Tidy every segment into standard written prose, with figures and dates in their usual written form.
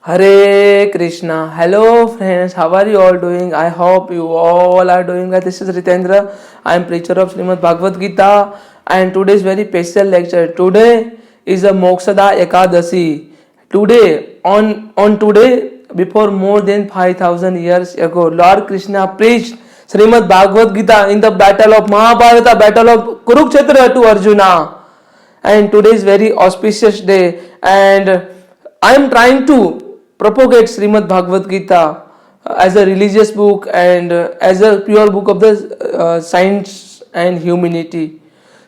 Hare Krishna. Hello friends, how are you all doing? I hope you all are doing well. This is Ritendra. I am preacher of Srimad Bhagavad Gita and today's very special lecture. Today is a Mokshada Ekadasi. Today, on today, before more than 5000 years ago, Lord Krishna preached Srimad Bhagavad Gita in the battle of Mahabharata, battle of Kurukshetra to Arjuna. And today is very auspicious day and I am trying to propagate Srimad Bhagavad Gita as a religious book and as a pure book of the science and humanity.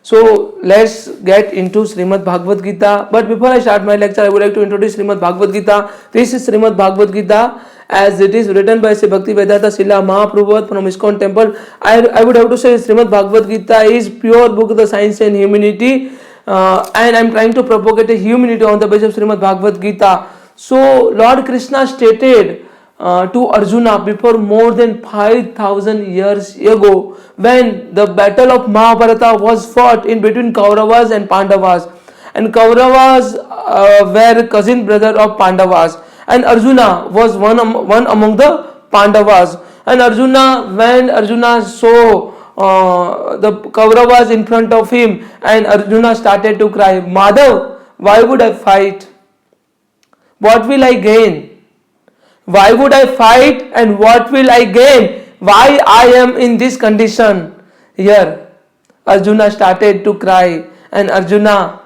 So let's get into Srimad Bhagavad Gita. But before I start my lecture, I would like to introduce Srimad Bhagavad Gita. This is Srimad Bhagavad Gita as it is written by Sri Bhakti Vedanta Srila Mahaprabhu from ISKCON temple. I would have to say Srimad Bhagavad Gita is pure book of the science and humanity. And I am trying to propagate a humanity on the basis of Srimad Bhagavad Gita. So Lord Krishna stated to Arjuna before more than 5000 years ago when the battle of Mahabharata was fought in between Kauravas and Pandavas. And Kauravas were cousin brother of Pandavas and Arjuna was one among the Pandavas. And when Arjuna saw the Kauravas in front of him and Arjuna started to cry, Madhav, why would I fight? What will I gain? Why would I fight and what will I gain? Why I am in this condition? Here, Arjuna started to cry and Arjuna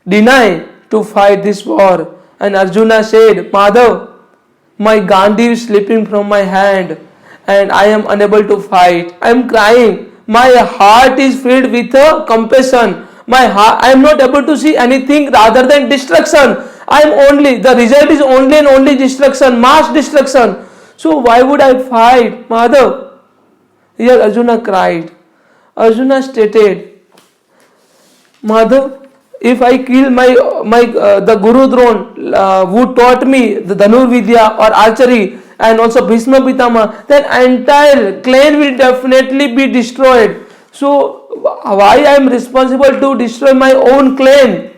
denied to fight this war. And Arjuna said, Madhav, my Gandhi is slipping from my hand and I am unable to fight. I am crying. My heart is filled with compassion. I am not able to see anything rather than destruction. The result is only and only destruction, mass destruction. So why would I fight, Madhav? Here Arjuna cried. Arjuna stated, Madhav, if I kill the Guru Drona who taught me the Dhanurvidya or archery and also Bhishma Pitama, then entire clan will definitely be destroyed. So why I am responsible to destroy my own clan?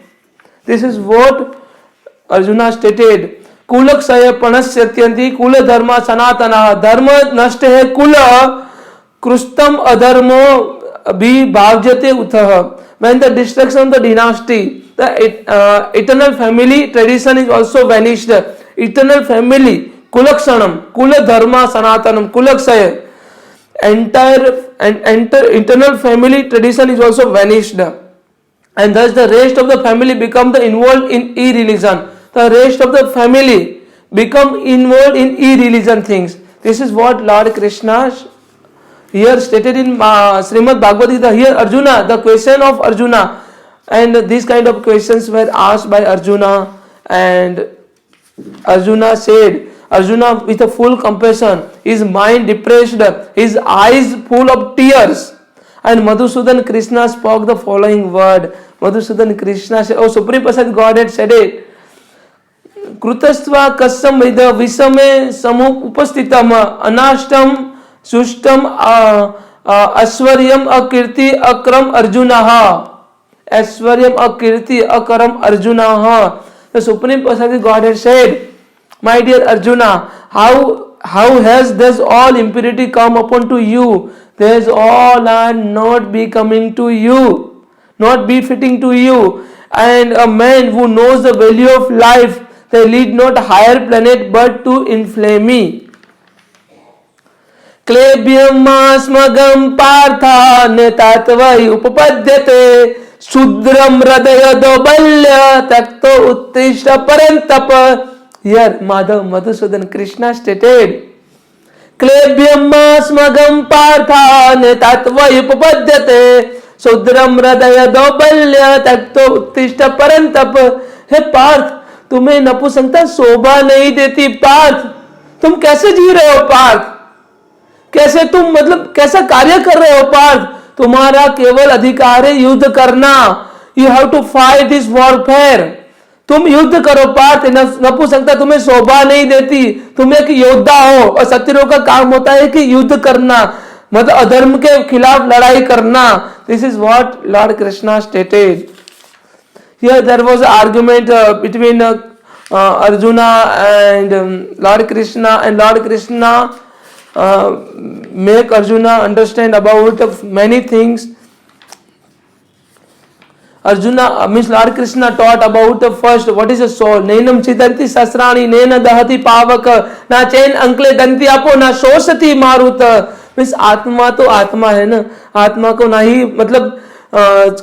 This is what Arjuna stated. Kulaksaya panasyatyanti kula dharma sanatana. Dharma nashte hai kula krustam adharmo bhi bhavjate utah. When the destruction of the dynasty, the eternal family tradition is also vanished. Eternal family, kulaksanam, kula dharma sanatanam, kulaksaya. Entire internal family tradition is also vanished. And thus the rest of the family become involved in e-religion. The rest of the family become involved in e-religion things. This is what Lord Krishna here stated in Srimad Bhagavad Gita. Here Arjuna, the question of Arjuna, and these kind of questions were asked by Arjuna, and Arjuna said, Arjuna with a full compassion, his mind depressed, his eyes full of tears. And Madhusudan Krishna spoke the following word. Madhusudan Krishna said, oh Supreme Personality Godhead said it. Krutastva kasam vida visame samu upastitam anashtam sustam aswaryam akirti akram arjunaha. Aswaryam akirti akram arjunaha. The Supreme Personality Godhead said, my dear Arjuna, how has this all impurity come upon to you? This all are not becoming to you, not befitting to you. And a man who knows the value of life, they lead not higher planet but to inflame me. Klebyam asmagam partha netatvai upapadyate sudram radaya dobalya takto uttishta parantapa. Here Madhusudan Krishna stated, Klebyam asmagam partha netatvai upapadyate sudram radaya dobalya takto uttishta parantapa. Hey Parth, तुम्हें नपुंसकता शोभा नहीं देती पार्थ, तुम कैसे जी रहे हो पार्थ, कैसे तुम कैसा कार्य कर रहे हो पार्थ, तुम्हारा केवल अधिकार है युद्ध करना. You have to fight this warfare. तुम युद्ध करो पार्थ. नपुंसकता तुम्हें शोभा नहीं देती, तुम एक योद्धा हो और क्षत्रियों का काम होता है कि युद्ध करना, अधर्म के खिलाफ लड़ाई करना. This is what Lord Krishna stated. Here there was an argument between Arjuna and Lord Krishna make Arjuna understand about many things. Arjuna means Lord Krishna taught about the first, what is a soul? Nenam chidanti sasrani, nena dahati pavaka, na chain ankle danti apo, na शोषति मारुत. Means आत्मा तो आत्मा है ना, आत्मा को नहीं मतलब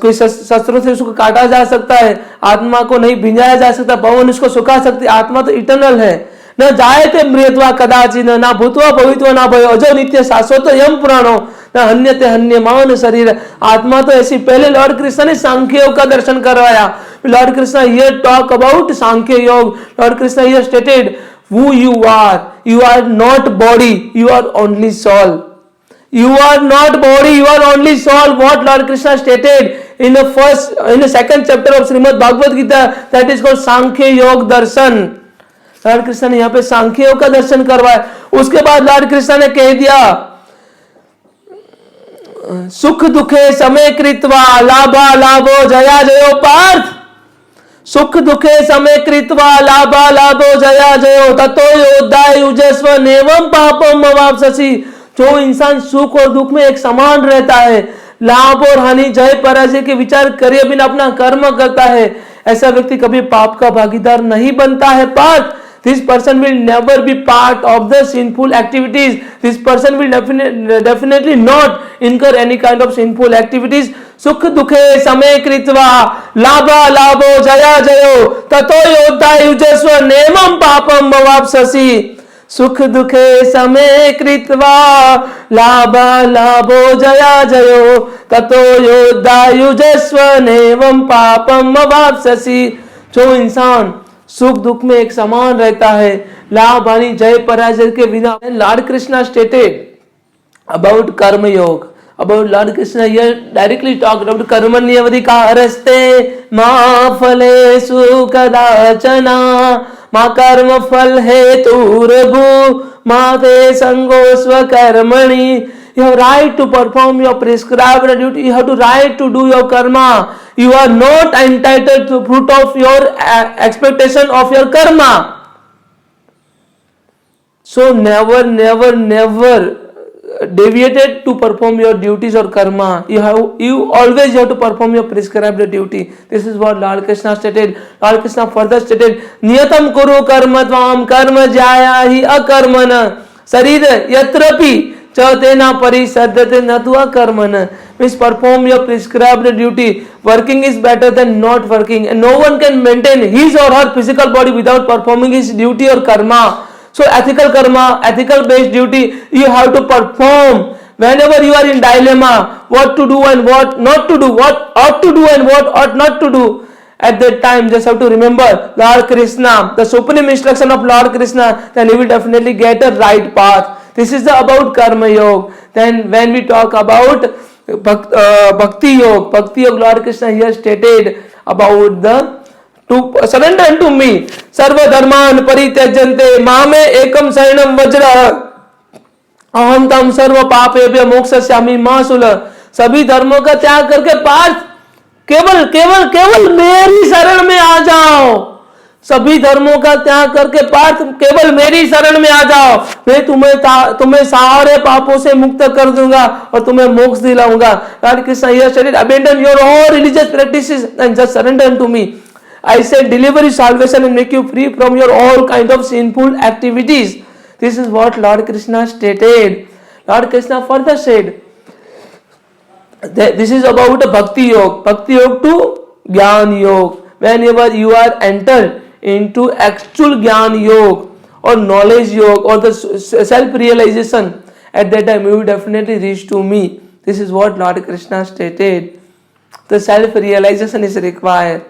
कोई शस्त्रों से उसको काटा जा सकता है, आत्मा को नहीं भिंजाया जा सकता, पवन उसको सुखा सकती, आत्मा तो इटर्नल है. न जायते म्रियत्वा कदाचिन, ना भूत्वा भवित्वा ना भयो, अजो नित्य शाश्वत यम पुराणो, न हन्यते हन्यमान शरीर. आत्मा तो ऐसी. पहले लॉर्ड कृष्ण ने सांख्य योग का दर्शन करवाया. Lord Krishna here talk about Sankhya yoga. Lord Krishna here stated who you are not body, you are only soul. You are not body, you are only soul. What Lord Krishna stated in the second chapter of Srimad Bhagavad Gita, that is called Sankhya Yoga Darshan. Lord Krishna ने यहाँ पे सांख्य योग का दर्शन करवाया. उसके बाद Lord Krishna ने कह दिया सुख दुखे समय कृत्वा लाभा लाभो जया जयो पार्थ. सुख दुखे समय कृत्वा लाभा लाभो जया जयो ततो योद्धाय युजस्व नेवम पापम अवाप्स्यसि. जो इंसान सुख और दुख में एक समान रहता है, लाभ और हानि जय पराजय के विचार करे बिना अपना कर्म करता है, ऐसा व्यक्ति कभी पाप का भागीदार नहीं बनता है. Partha, this person will never be part of the sinful activities. This person will definitely not incur any kind of sinful activities. सुख दुखे समय कृत्वा लाभा लाभो जया जयो ततो योद्धा युजस्व नेमं पापम अवाप्स्यसि. सुख दुखे समय कृत्वा लाभा लाभो जया जयो ततो योद्धा युजस्व नेमं पापम अवाप्स्यसि. जो इंसान सुख दुख में एक समान रहता है, लाभ हानि जय पराजय के बिना. लॉर्ड कृष्णा स्टेटेड अबाउट कर्म योग. About Lord Krishna here directly talked about कर्मण्यवधिकारस्ते मा फलेषु कदाचना मा कर्म फल हेतुर्भु मा ते संगो स्वकर्मणि. You have right to perform your prescribed duty. You have to right to do your karma. You are not entitled to fruit of your expectation of your karma. So never deviated to perform your duties or karma. You always have to perform your prescribed duty. This is what Lord Krishna stated. Lord Krishna further stated niyatam kuru karma tvam karma jaya hi akarmana sharir yatrapi Chatena parisaddate natva karmana. Means perform your prescribed duty. Working is better than not working, and no one can maintain his or her physical body without performing his duty or karma. So ethical karma, ethical based duty, you have to perform. Whenever you are in dilemma, what to do and what not to do, what ought to do and what ought not to do, at that time just have to remember Lord Krishna, the supreme instruction of Lord Krishna, then you will definitely get a right path. This is about karma yoga. Then when we talk about bhakti yoga, Lord Krishna here stated about the to surrender unto me sarva dharman parityajante mame ekam saranam vajra aham tam sarva papebhyo mokshasyami ma sula. सभी धर्मों का त्याग करके पार्थ केवल केवल केवल मेरी शरण में आ जाओ. सभी धर्मों का त्याग करके पार्थ केवल मेरी शरण में आ जाओ. मैं तुम्हें सारे पापों से मुक्त कर दूंगा और तुम्हें मोक्ष दिलाऊंगा. Lord Krishna here stated abandon your all religious practices and just surrender unto me. I said deliver your salvation and make you free from your all kind of sinful activities. This is what Lord Krishna stated. Lord Krishna further said that this is about a bhakti yoga. Bhakti yoga to jnana yoga. Whenever you are entered into actual jnana yoga or knowledge yoga or the self realization, at that time you will definitely reach to me. This is what Lord Krishna stated. The self realization is required.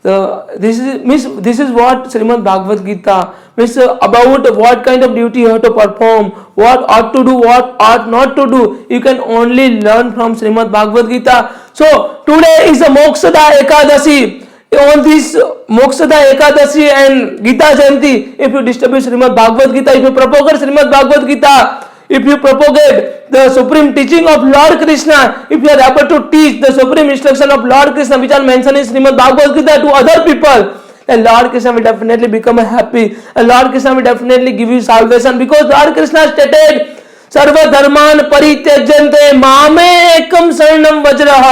So this is what Srimad Bhagavad Gita means about what kind of duty you have to perform, what ought to do, what ought not to do. You can only learn from Srimad Bhagavad Gita. So today is the Mokshada Ekadashi. On this Mokshada Ekadashi and Gita Jayanti, if you distribute Srimad Bhagavad Gita, if you propagate Srimad Bhagavad Gita, if you propagate the supreme teaching of Lord Krishna, if you are able to teach the supreme instruction of Lord Krishna which are mentioned in Srimad Bhagavad Gita to other people, and Lord Krishna will definitely become happy, and Lord Krishna will definitely give you salvation, because Lord Krishna stated, सर्व धर्मान परित्यज्यन्ते मामेकं शरणं वज्रः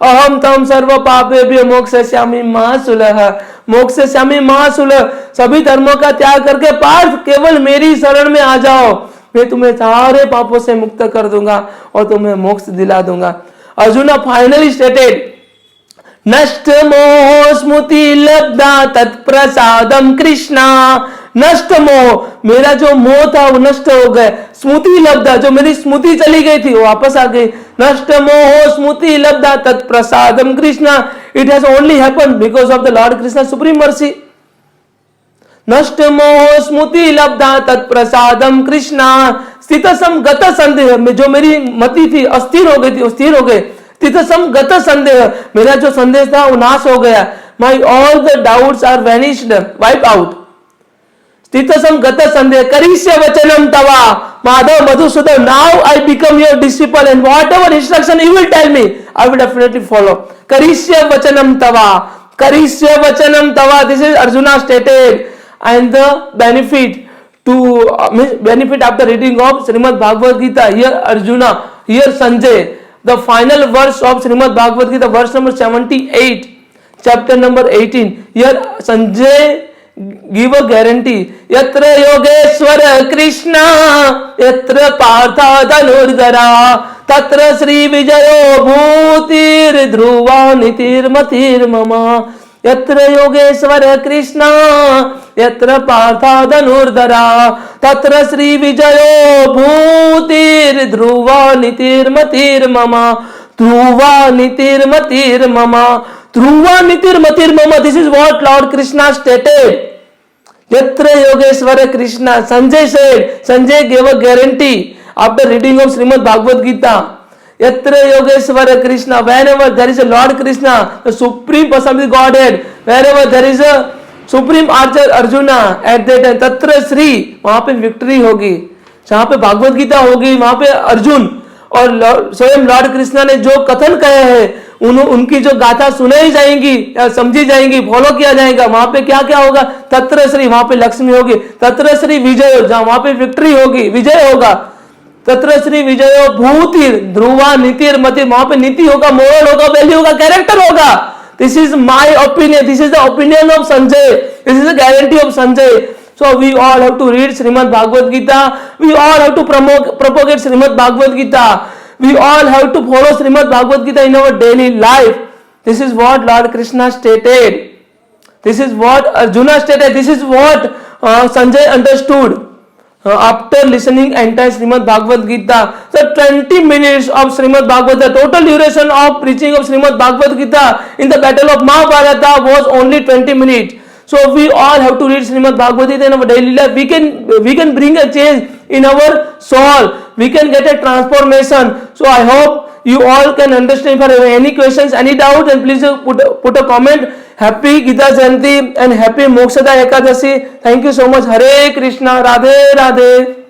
अहम तम सर्व पापेभ्यो मोक्षयिष्यामि मा शुलः, मोक्षयिष्यामि मा शुलः। सभी धर्मों का त्याग करके पार्थ केवल मेरी शरण में आ जाओ, मैं तुम्हें सारे पापों से मुक्त कर दूंगा और तुम्हें मोक्ष दिला दूंगा। अर्जुन फाइनली स्टेटेड, नष्ट मोह स्मृति लब्धा तत्प्रसादम कृष्णा, नष्ट मोह, मेरा जो मोह था वो नष्ट हो गया, स्मृति लब्धा, जो मेरी स्मृति चली गई थी वो वापस आ गई, नष्ट मोह स्मृति लब्धा तत्प्रसादम Krishna, it has only happened because of the lord Krishna supreme mercy. नष्ट मोह स्मृति लब्धा तत्प्रसादम कृष्णा, स्थित गत संदेह, जो मेरी मति थी अस्थिर हो गई थी, स्थिर हो गए, स्थित गत संदेह, मेरा जो संदेह था वो नाश हो गया, my all the doubts are vanished, wipe out. स्थितसम गत संदेह, करिष्य वचनम तवा Madhav Madhusudan, now I become your disciple and whatever instruction you will tell me I will definitely follow. करिष्य वचनम तवा, करिष्य वचनम तवा, this is Arjuna stated, and the benefit to benefit after reading of Srimad Bhagavad Gita, here Arjuna, here Sanjay, the final verse of Srimad Bhagavad Gita, verse number 78, chapter number 18, here Sanjay give a guarantee, yatra yogeshwara krishna yatra partha dhanurgara tatra shri vijayo bhutir dhruva nitir matir mama, यत्र योगेश्वर कृष्ण यत्र पार्था धनुर्धरा तत्र श्री विजयो भूतिर ध्रुवा नितिर्मतिर् मम, ध्रुवा नितिर्मतिर् मम, ध्रुवा नितिर्मतिर् मम, this is what Lord Krishna stated. यत्र Yogeshwar Krishna, Sanjay said, Sanjay gave a guarantee after reading of Srimad Bhagavad Gita, Yatra Yogeshwara Krishna, whenever there is a Lord Krishna, the supreme personality Godhead, wherever there is a supreme archer Arjuna, at that time तत्र श्री, वहां पे victory होगी, जहां पे भागवत गीता होगी वहां पे अर्जुन और स्वयं लॉर्ड कृष्णा ने जो कथन कहे हैं उनकी जो गाथा सुनाई जाएंगी या समझी जाएंगी, फॉलो किया जाएगा, वहां पे क्या क्या होगा, तत्र श्री, वहां पे लक्ष्मी होगी, तत्र श्री विजय, जहां वहां पे विक्ट्री होगी, विजय होगा, तत्र श्री विजय भूतिर ध्रुवा नितिर मतिर, वहां पे नीति होगा, मोरल होगा, वैल्यू होगा, कैरेक्टर होगा। This is my opinion, this is the opinion of Sanjay, this is the guarantee of Sanjay. So we all have to read Shrimad Bhagavad Gita, we all have to propagate Shrimad Bhagavad Gita, we all have to follow Srimad Bhagavad Gita in our daily life. This is what Lord Krishna stated, this is what Arjuna stated, this is what Sanjay understood after listening entire Srimad Bhagavad Gita. So 20 minutes of Srimad Bhagavad Gita, total duration of preaching of Srimad Bhagavad Gita in the battle of Mahabharata was only 20 minutes. So we all have to read Srimad Bhagavad Gita in our daily life. We can bring a change in our soul, we can get a transformation. So I hope you all can understand. If you have any questions, any doubt, then please put a comment. Happy Gita Jayanti and happy Mokshada Ekadashi. Thank you so much. Hare Krishna, Radhe Radhe.